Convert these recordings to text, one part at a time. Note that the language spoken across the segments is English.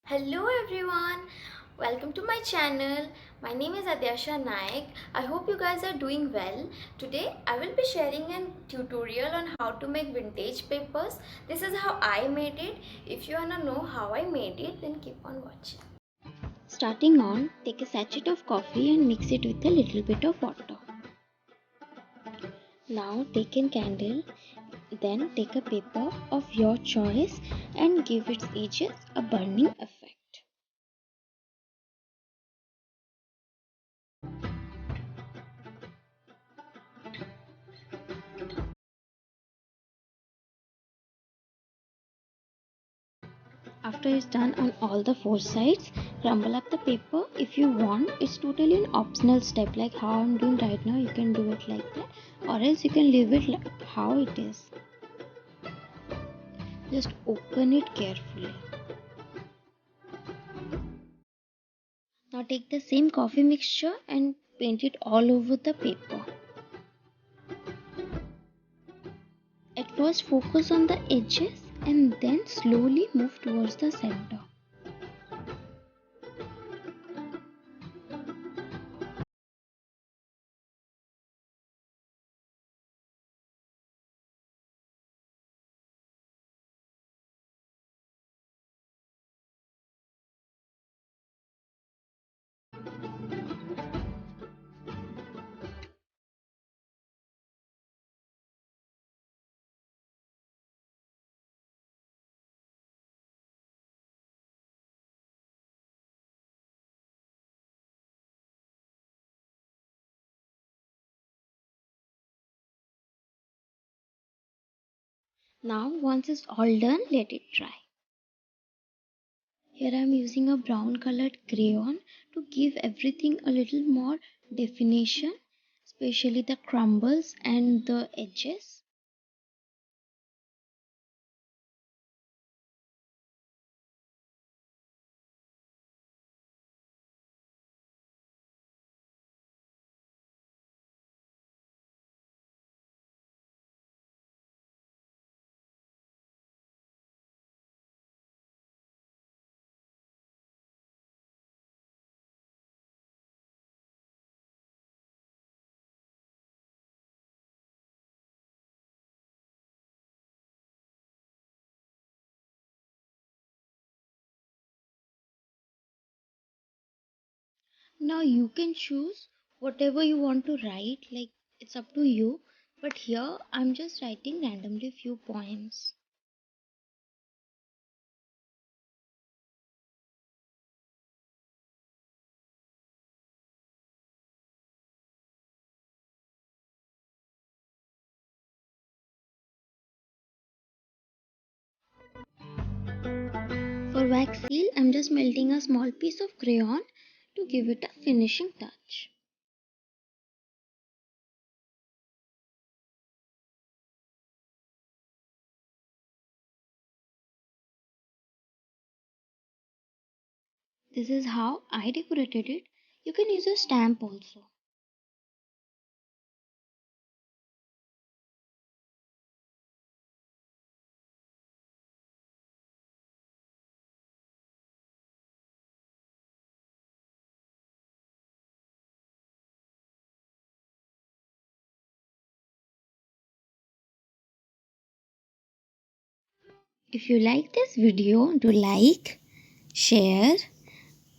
Hello everyone, welcome to my channel. My name is Adyasha Naik. I hope you guys are doing well. Today I will be sharing a tutorial on how to make vintage papers. This is how I made it. If you wanna know how I made it, then keep on watching. Starting on, take a sachet of coffee and mix it with a little bit of water. Now take a candle, then take a paper of your choice and give its edges a burning effect. After it's done on all the four sides, crumble up the paper if you want. It's totally an optional step, like how I'm doing right now. You can do it like that, or else you can leave it like how it is. Just open it carefully. Now take the same coffee mixture and paint it all over the paper. At first focus on the edges and then slowly move towards the center. Now once it's all done, let it dry. Here I am using a brown colored crayon to give everything a little more definition, especially the crumbles and the edges. Now you can choose whatever you want to write, like it's up to you. But here I'm just writing randomly few poems. For wax seal, I'm just melting a small piece of crayon to give it a finishing touch. This is how I decorated it. You can use a stamp also. If you like this video, do like, share,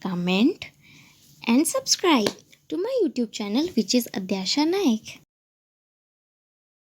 comment and subscribe to my YouTube channel, which is Adyasha Naik.